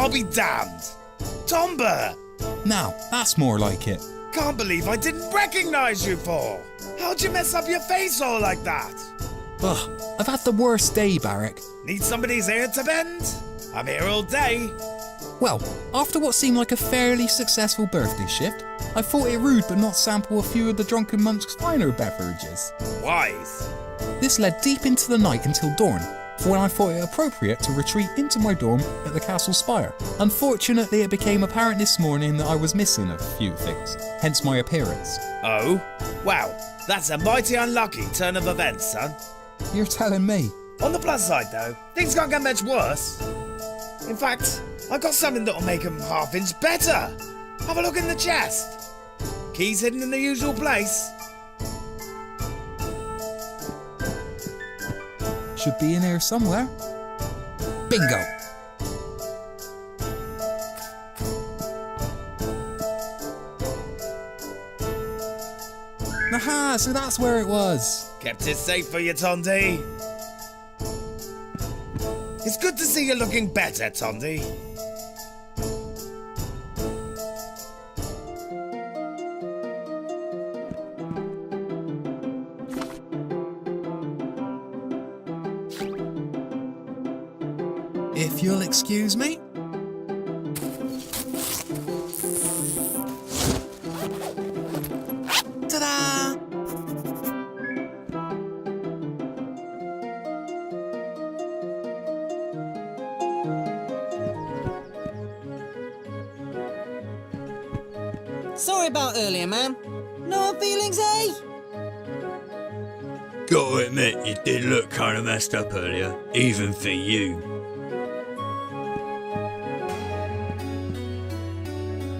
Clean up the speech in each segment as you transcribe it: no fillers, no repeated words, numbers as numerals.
I'll be damned. Tomber! Now, that's more like it. Can't believe I didn't recognise you, Paul. How'd you mess up your face all like that? Ugh, I've had the worst day, Barric. Need somebody's ear to bend? I'm here all day. Well, after what seemed like a fairly successful birthday shift, I thought it rude but not sample a few of the drunken monk's finer beverages. Wise. This led deep into the night until dawn, for when I thought it appropriate to retreat into my dorm at the castle spire. Unfortunately, it became apparent this morning that I was missing a few things, hence my appearance. Oh? Wow, that's a mighty unlucky turn of events, son. You're telling me? On the plus side, though, things can't get much worse. In fact, I got something that'll make them half-inch better. Have a look in the chest. Keys hidden in the usual place. Should be in here somewhere. Bingo! Aha, so that's where it was. Kept it safe for you, Tondi. It's good to see you looking better, Tondi. If you'll excuse me. Ta-da! Sorry about earlier, man. No hard feelings, eh? Gotta admit, you did look kinda messed up earlier, even for you.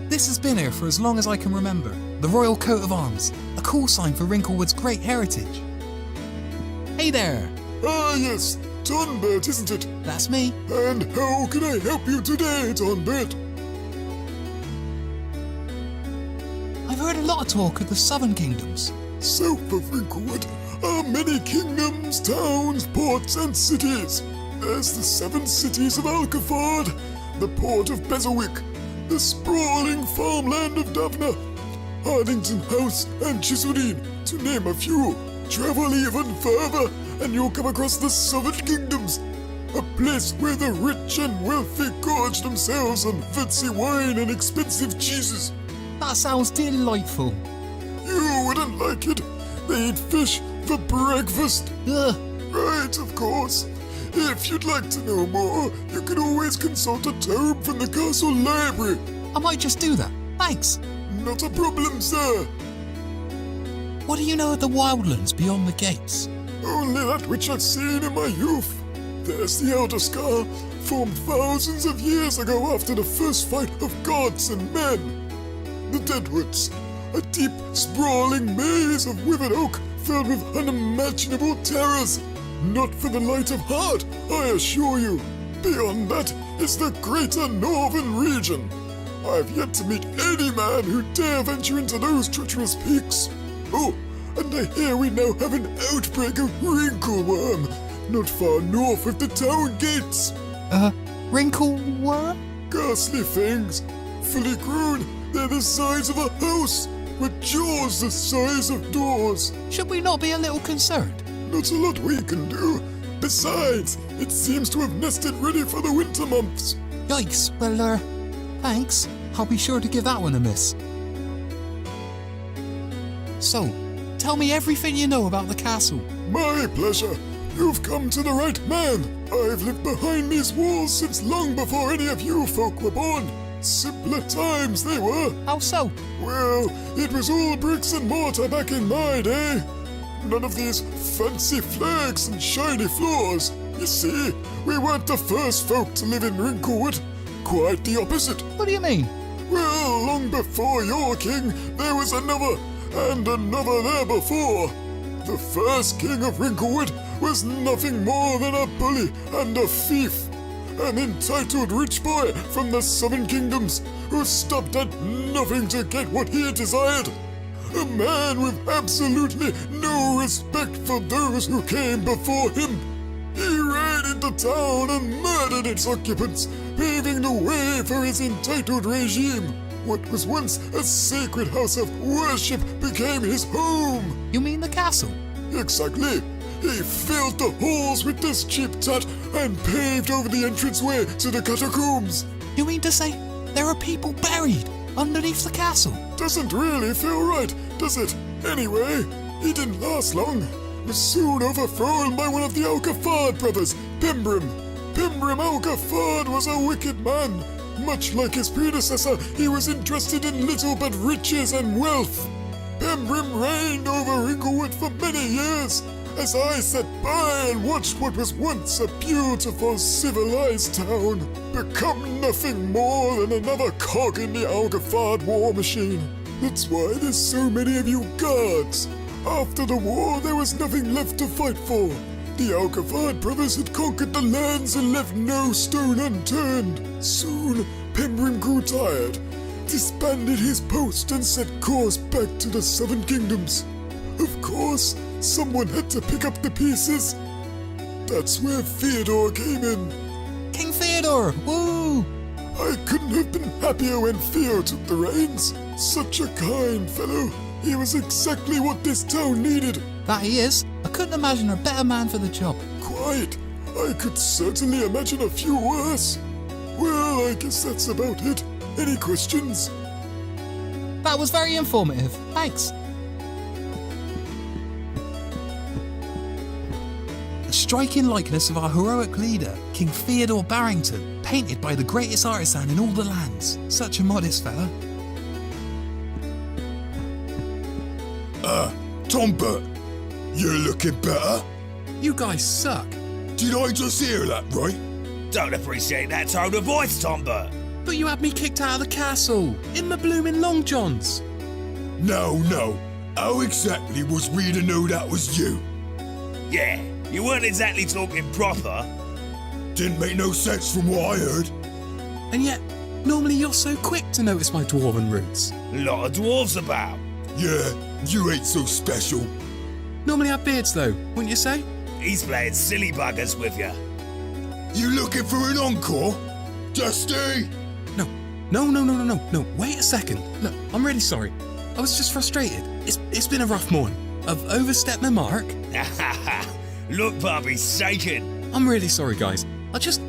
This has been here for as long as I can remember. The Royal Coat of Arms, a call sign for Wrinklewood's great heritage. Hey there! Ah yes, Tonbert, isn't it? That's me. And how can I help you today, Tonbert? I've heard a lot of talk of the Southern Kingdoms. South of Wrinklewood are many kingdoms, towns, ports and cities. There's the 7 cities of Alcafard, the port of Bertwick, the sprawling farmland of Daphne, Hardington House and Chiseldine, to name a few. Travel even further and you'll come across the Southern Kingdoms, a place where the rich and wealthy gorge themselves on fancy wine and expensive cheeses. That sounds delightful. You wouldn't like it. They eat fish for breakfast. Ugh. Right, of course. If you'd like to know more, you can always consult a tome from the castle library. I might just do that. Thanks. Not a problem, sir. What do you know of the wildlands beyond the gates? Only that which I've seen in my youth. There's the Elder Scar, formed thousands of years ago after the first fight of gods and men. The Deadwoods, a deep, sprawling maze of withered oak filled with unimaginable terrors. Not for the light of heart, I assure you. Beyond that is the greater northern region. I've yet to meet any man who dare venture into those treacherous peaks. Oh, and I hear we now have an outbreak of wrinkleworm, not far north of the town gates. Wrinkleworm? Ghastly things, fully grown, they're the size of a house, with jaws the size of doors. Should we not be a little concerned? Not a lot we can do. Besides, it seems to have nested ready for the winter months. Yikes, well, thanks. I'll be sure to give that one a miss. So, tell me everything you know about the castle. My pleasure. You've come to the right man. I've lived behind these walls since long before any of you folk were born. Simpler times they were. How so? Well, it was all bricks and mortar back in my day. None of these fancy flags and shiny floors. You see, we weren't the first folk to live in Wrinklewood. Quite the opposite. What do you mean? Well, long before your king, there was another, and another there before. The first king of Wrinklewood was nothing more than a bully and a thief. An entitled rich boy from the Southern Kingdoms who stopped at nothing to get what he desired. A man with absolutely no respect for those who came before him. He ran into town and murdered its occupants paving the way for his entitled regime. What was once a sacred house of worship became his home. You mean the castle? Exactly. He filled the halls with this cheap tat and paved over the entranceway to the catacombs. You mean to say there are people buried underneath the castle? Doesn't really feel right, does it? Anyway, he didn't last long. Was soon overthrown by one of the Alcafard brothers, Pembrim. Pembrim Alcafard was a wicked man. Much like his predecessor, he was interested in little but riches and wealth. Pembrim reigned over Inglewood for many years, as I sat by and watched what was once a beautiful civilized town become nothing more than another cog in the Alcafard war machine. That's why there's so many of you guards. After the war, there was nothing left to fight for. The Alcafard brothers had conquered the lands and left no stone unturned. Soon, Pembrim grew tired, disbanded his post and set course back to the southern kingdoms. Of course, someone had to pick up the pieces. That's where Theodore came in. King Theodore! Woo! I couldn't have been happier when Theo took the reins. Such a kind fellow. He was exactly what this town needed. That he is. I couldn't imagine a better man for the job. Quite. I could certainly imagine a few worse. Well, I guess that's about it. Any questions? That was very informative. Thanks. A striking likeness of our heroic leader, King Theodore Barrington, painted by the greatest artisan in all the lands. Such a modest fella. Tombert, you're looking better. You guys suck. Did I just hear that right? Don't appreciate that tone of voice, Tombert. But you had me kicked out of the castle, in my blooming long johns. No. How exactly was we to know that was you? Yeah, you weren't exactly talking proper. Didn't make no sense from what I heard. And yet, normally you're so quick to notice my dwarven roots. Lot of dwarves about. Yeah, you ain't so special. Normally have beards though, wouldn't you say? He's playing silly buggers with you. You looking for an encore? Dusty? No, wait a second. Look, I'm really sorry. I was just frustrated. It's been a rough morning. I've overstepped my mark. Look, Bobby's shaking. I'm really sorry, guys. I just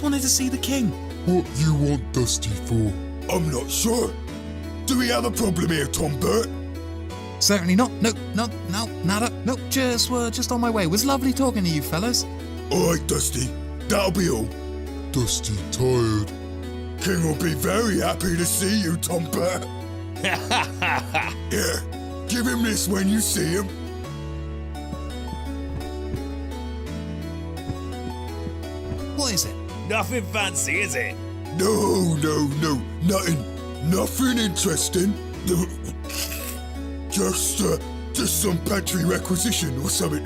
wanted to see the king. What you want Dusty for? I'm not sure. Do we have a problem here, Tombert? Certainly not. No, nada. No, just on my way. It was lovely talking to you fellas. Alright, Dusty. That'll be all. Dusty tired. King will be very happy to see you, Tombert. Here, give him this when you see him. What is it? Nothing fancy, is it? No, nothing interesting. Just some pantry requisition or something.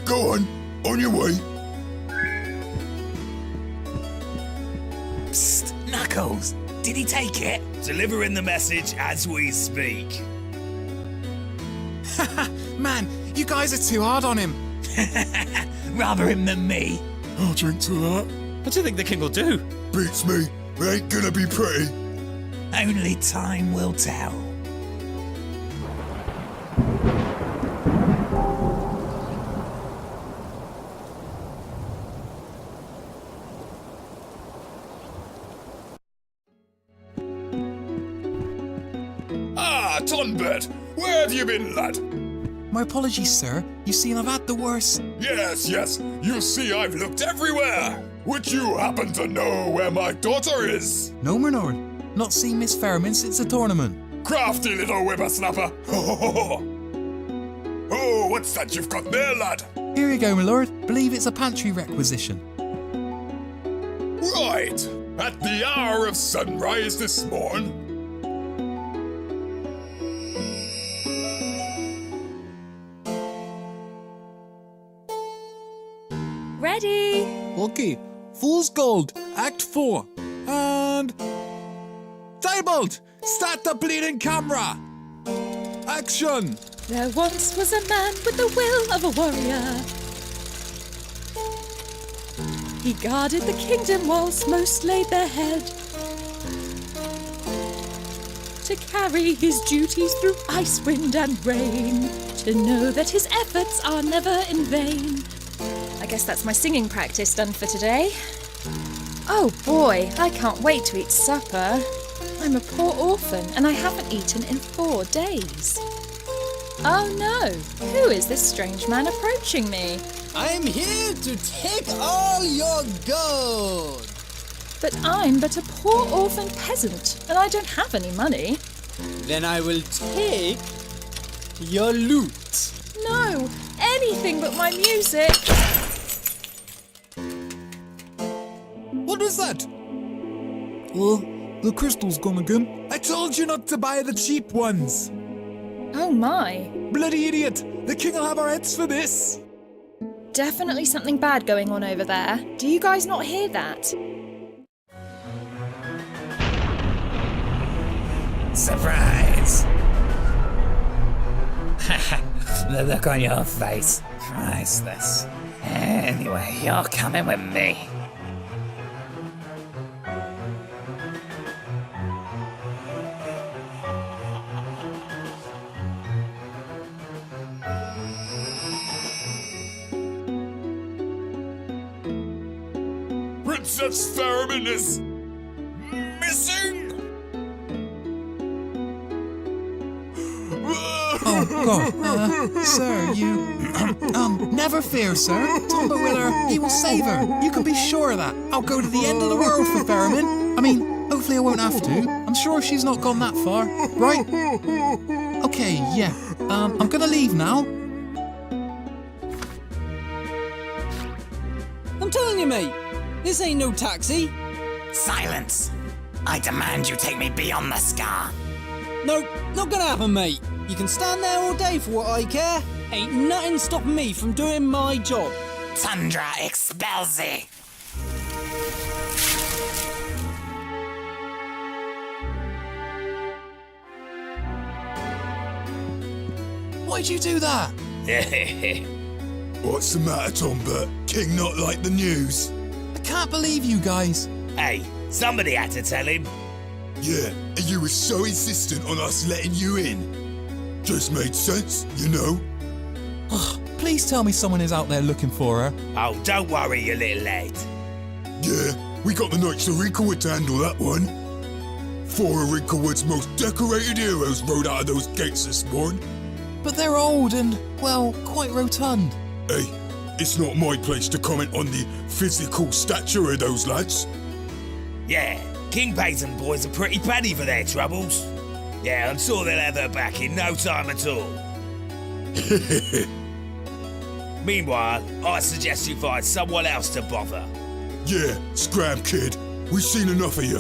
Go on your way. Psst, Knuckles. Did he take it? Delivering the message as we speak. Man, you guys are too hard on him. Rather him than me. I'll drink to that. What do you think the king will do? Beats me. Ain't gonna be pretty. Only time will tell. Tonbert, where have you been, lad? My apologies, sir. You see, I've had the worst. Yes. You see, I've looked everywhere. Would you happen to know where my daughter is? No, my lord. Not seen Miss Fairman since the tournament. Crafty little whippersnapper. Oh, what's that you've got there, lad? Here you go, my lord. Believe it's a pantry requisition. Right. At the hour of sunrise this morn. Ready? Okay. Fool's Gold, Act 4. And... Tybalt! Start the bleeding camera! Action! There once was a man with the will of a warrior. He guarded the kingdom whilst most laid their head. To carry his duties through ice, wind and rain. To know that his efforts are never in vain. I guess that's my singing practice done for today. Oh boy, I can't wait to eat supper. I'm a poor orphan and I haven't eaten in 4 days. Oh no, who is this strange man approaching me? I'm here to take all your gold. But I'm but a poor orphan peasant and I don't have any money. Then I will take your loot. No, anything but my music. What was that? Oh, the crystal's gone again. I told you not to buy the cheap ones. Oh my. Bloody idiot! The king will have our heads for this. Definitely something bad going on over there. Do you guys not hear that? Surprise! The look on your face, priceless. Anyway, you're coming with me. Princess Theremin is missing. Oh, God. Sir, you... never fear, sir. Tomba will he will save her. You can be sure of that. I'll go to the end of the world for Theremin. I mean, hopefully I won't have to. I'm sure she's not gone that far. Right? Okay, yeah. I'm gonna leave now. I'm telling you, mate, this ain't no taxi. Silence! I demand you take me beyond the scar. No, not gonna happen, mate. You can stand there all day for what I care. Ain't nothing stopping me from doing my job. Tundra expelsi! Why'd you do that? What's the matter, Tomba? King not like the news? I can't believe you guys. Hey, somebody had to tell him. Yeah, and you were so insistent on us letting you in. Just made sense, you know? Please tell me someone is out there looking for her. Oh, don't worry, you little lad. Yeah, we got the Knights of Wrinklewood to handle that one. 4 of Wrinklewood's most decorated heroes rode out of those gates this morning. But they're old and, well, quite rotund. Hey, it's not my place to comment on the physical stature of those lads. Yeah, King Payton boys are pretty paddy for their troubles. Yeah, I'm sure they'll have her back in no time at all. Meanwhile, I suggest you find someone else to bother. Yeah, scram kid, we've seen enough of you.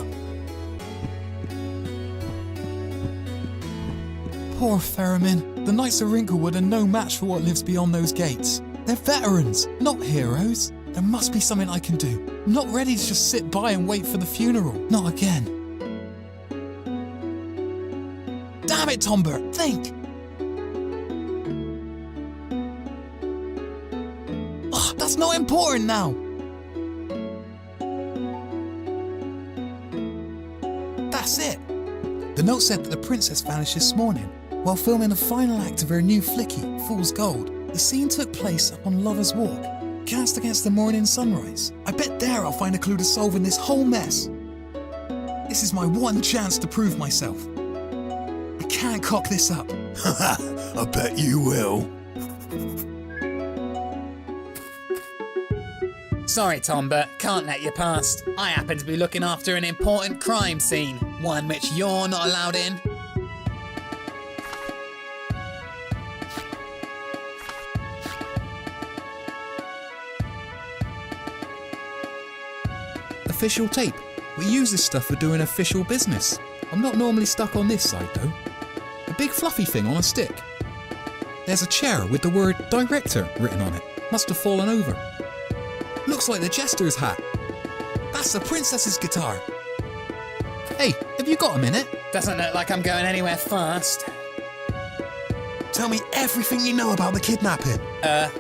Poor Theremin. The Knights of Wrinklewood are no match for what lives beyond those gates. They're veterans, not heroes. There must be something I can do. I'm not ready to just sit by and wait for the funeral. Not again. Damn it, Tomber, think! That's not important now! That's it! The note said that the princess vanished this morning while filming the final act of her new flicky, Fool's Gold. The scene took place up on Lover's Walk, cast against the morning sunrise. I bet there I'll find a clue to solving this whole mess. This is my one chance to prove myself. I can't cock this up. I bet you will. Sorry, Tom, but can't let you past. I happen to be looking after an important crime scene, one which you're not allowed in. Official tape. We use this stuff for doing official business. I'm not normally stuck on this side though. A big fluffy thing on a stick. There's a chair with the word director written on it. Must have fallen over. Looks like the jester's hat. That's the princess's guitar. Hey, have you got a minute? Doesn't look like I'm going anywhere fast. Tell me everything you know about the kidnapping.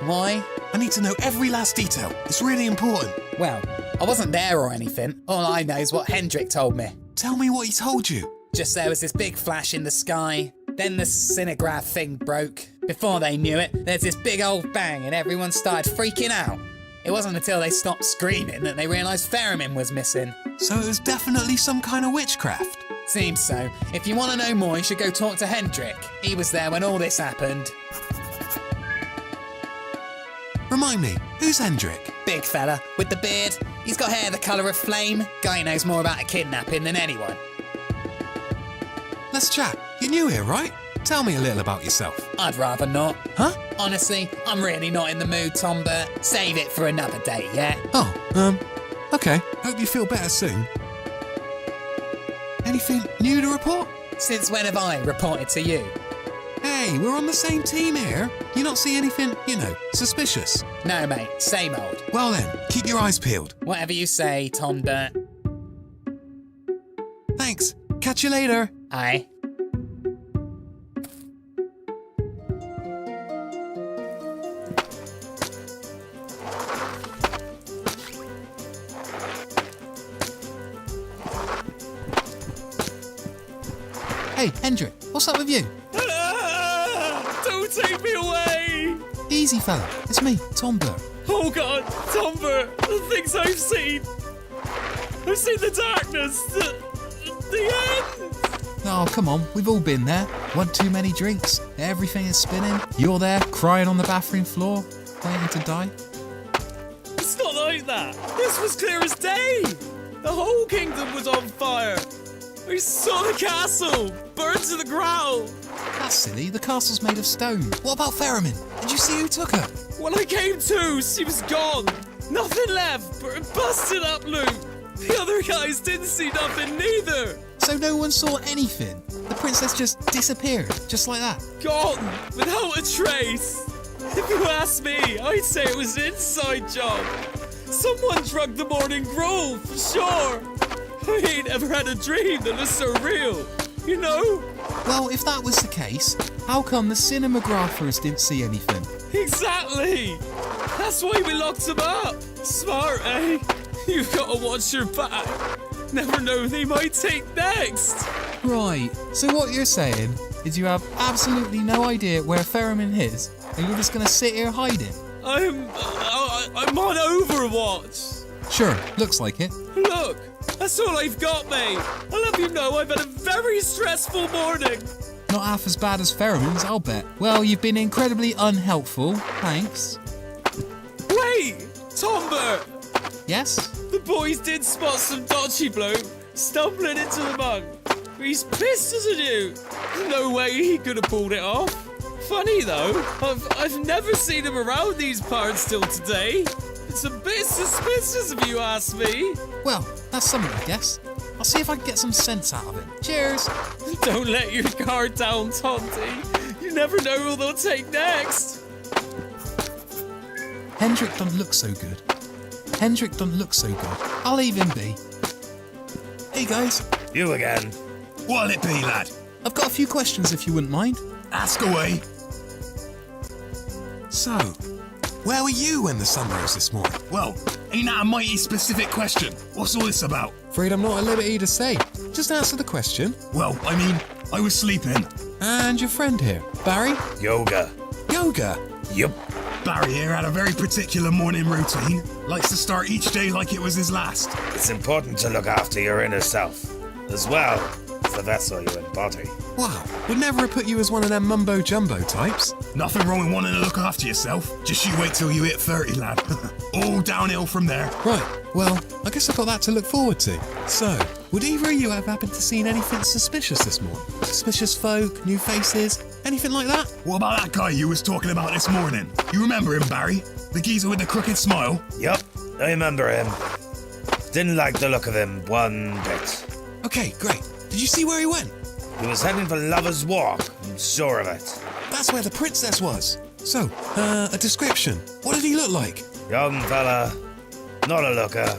Why? I need to know every last detail. It's really important. Well, I wasn't there or anything. All I know is what Hendricks told me. Tell me what he told you. Just there was this big flash in the sky, then the cinemagraph thing broke. Before they knew it, there's this big old bang and everyone started freaking out. It wasn't until they stopped screaming that they realised Ferriman was missing. So it was definitely some kind of witchcraft. Seems so. If you want to know more, you should go talk to Hendricks. He was there when all this happened. Remind me, who's Hendrick? Big fella, with the beard. He's got hair the colour of flame. Guy knows more about a kidnapping than anyone. Let's chat. You're new here, right? Tell me a little about yourself. I'd rather not. Huh? Honestly, I'm really not in the mood, Tom, but save it for another day, yeah? Oh, okay. Hope you feel better soon. Anything new to report? Since when have I reported to you? Hey, we're on the same team here. You not see anything, suspicious? No, mate, same old. Well then, keep your eyes peeled. Whatever you say, Tom Burt. Thanks. Catch you later. Aye. Hey, Hendrick, what's up with you? Don't take me away! Easy, fella. It's me, Tom Burt. Oh God, Tom Burt, the things I've seen! I've seen the darkness, the end! Oh, come on. We've all been there. One too many drinks. Everything is spinning. You're there, crying on the bathroom floor, waiting to die. It's not like that. This was clear as day. The whole kingdom was on fire. I saw the castle burn to the ground. That's silly. The castle's made of stone. What about Ferriman? Did you see who took her? When I came to, she was gone. Nothing left but a busted up loot. The other guys didn't see nothing neither. So no one saw anything? The princess just disappeared, just like that? Gone, without a trace. If you ask me, I'd say it was an inside job. Someone drugged the morning grove, for sure. I ain't ever had a dream that was so real, you know? Well, if that was the case, how come the cinemagraphers didn't see anything? Exactly! That's why we locked them up. Smart, eh? You've got to watch your back. Never know who they might take next. Right, so what you're saying is you have absolutely no idea where Ferriman is, and you're just gonna sit here hiding? I'm on Overwatch. Sure, looks like it. Look, that's all I've got, mate. I'll have you know I've had a very stressful morning. Not half as bad as Ferriman's, I'll bet. Well, you've been incredibly unhelpful, thanks. Wait, Tom Burt. Yes? The boys did spot some dodgy bloke stumbling into the mug. He's pissed as a dude. No way he could have pulled it off. Funny though, I've never seen him around these parts till today. It's a bit suspicious if you ask me. Well, that's something, I guess. I'll see if I can get some sense out of him. Cheers! Don't let your guard down, Tonti. You never know who they'll take next. Hendrick don't look so good. Hendrick don't look so good. I'll leave him be. Hey guys, You again. What'll it be, lad? I've got a few questions if you wouldn't mind. Ask away. So, where were you when the sun rose this morning? Well, ain't that a mighty specific question? What's all this about? Afraid I'm not at liberty to say. Just answer the question. Well, I was sleeping. And your friend here, Barry? Yoga. Yoga? Yup. Barry here had a very particular morning routine. Likes to start each day like it was his last. It's important to look after your inner self, as well as the vessel you embody. Wow, would never have put you as one of them mumbo-jumbo types. Nothing wrong with wanting to look after yourself. Just you wait till you hit 30, lad. All downhill from there. Right, well, I guess I've got that to look forward to. So, would either of you have happened to seen anything suspicious this morning? Suspicious folk, new faces, anything like that? What about that guy you was talking about this morning? You remember him, Barry? The geezer with the crooked smile? Yup, I remember him. Didn't like the look of him one bit. Okay, great. Did you see where he went? He was heading for Lover's Walk, I'm sure of it. That's where the princess was. So, a description. What did he look like? Young fella, not a looker.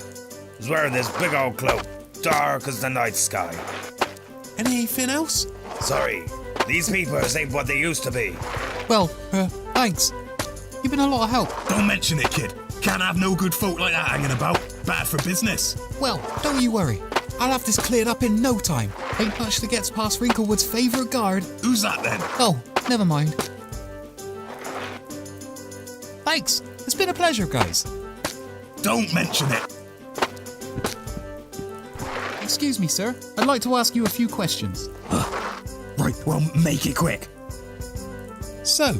Was wearing this big old cloak, dark as the night sky. Anything else? Sorry, these peepers ain't what they used to be. Well, thanks. You've been a lot of help. Don't mention it, kid. Can't have no good folk like that hanging about. bad for business. Well, don't you worry. I'll have this cleared up in no time. Ain't much that gets past Wrinklewood's favourite guard. Who's that then? Oh, never mind. Thanks. It's been a pleasure, guys. Don't mention it. Excuse me, sir. I'd like to ask you a few questions. Right, well, make it quick. So,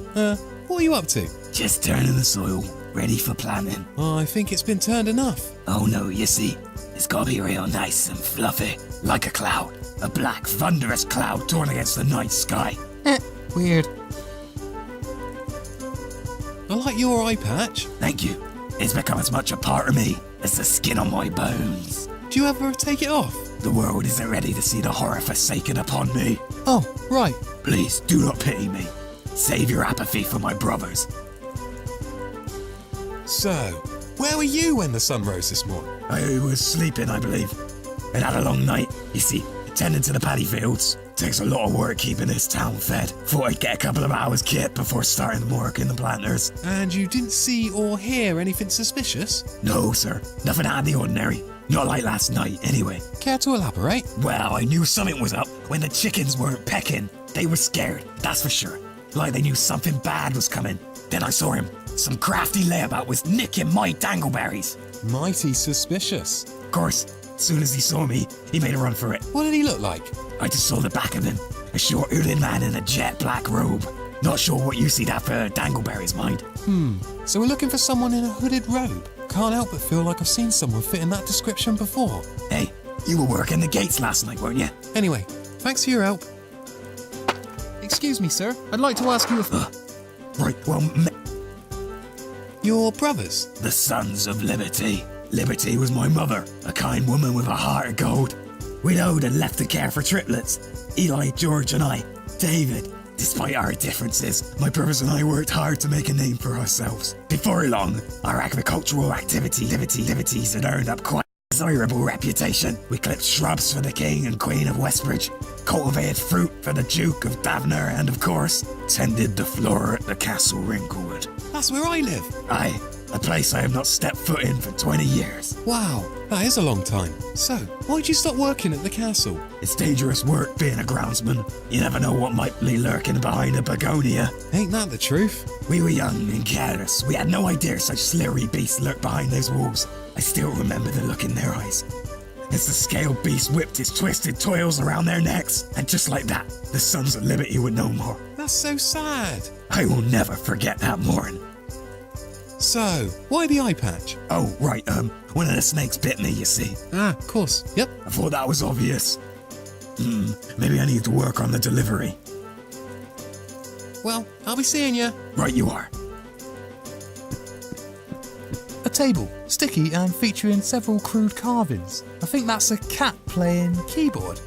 what are you up to? Just turning the soil, ready for planting. I think it's been turned enough. Oh no, you see, it's gotta be real nice and fluffy, like a cloud. A black, thunderous cloud torn against the night sky. Weird. I like your eye patch. Thank you. It's become as much a part of me as the skin on my bones. Do you ever take it off? The world isn't ready to see the horror forsaken upon me. Oh, right. Please do not pity me. Save your apathy for my brothers. So, where were you when the sun rose this morning? I was sleeping, I believe. I'd had a long night. You see, attending to the paddy fields takes a lot of work keeping this town fed. Thought I'd get a couple of hours kit before starting the work in the planters. And you didn't see or hear anything suspicious? No, sir. Nothing out of the ordinary. Not like last night, anyway. Care to elaborate? Well, I knew something was up when the chickens weren't pecking. They were scared, that's for sure. Like they knew something bad was coming. Then I saw him. Some crafty layabout was nicking my dangleberries. Mighty suspicious. Of course, as soon as he saw me, he made a run for it. What did he look like? I just saw the back of him. A short hooling man in a jet black robe. Not sure what you see that for dangleberries, mind. So we're looking for someone in a hooded robe. Can't help but feel like I've seen someone fit in that description before. Hey, you were working the gates last night, weren't you? Anyway, thanks for your help. Excuse me, sir. I'd like to ask you a... Right, well, Your brothers? the Sons of Liberty. Liberty was my mother, a kind woman with a heart of gold. Widowed and left to care for triplets. Eli, George and I. David. Despite our differences, my brothers and I worked hard to make a name for ourselves. Before long, our agricultural activities had earned up quite a desirable reputation. We clipped shrubs for the King and Queen of Westbridge, cultivated fruit for the Duke of Davner, and of course, tended the flora at the Castle Wrinklewood. That's where I live. Aye, a place I have not stepped foot in for 20 years. Wow, that is a long time. So, why'd you stop working at the castle? It's dangerous work being a groundsman. You never know what might be lurking behind a begonia. Ain't that the truth? We were young and careless. We had no idea such slippery beasts lurked behind those walls. I still remember the look in their eyes. As the scaled beast whipped his twisted toils around their necks, and just like that, the Sons of Liberty were no more. That's so sad. I will never forget that morning. So, why the eye patch? Oh, right, one of the snakes bit me, you see. Ah, of course. Yep. I thought that was obvious. Maybe I need to work on the delivery. Well, I'll be seeing you. Right you are. A table, sticky and featuring several crude carvings. I think that's a cat playing keyboard.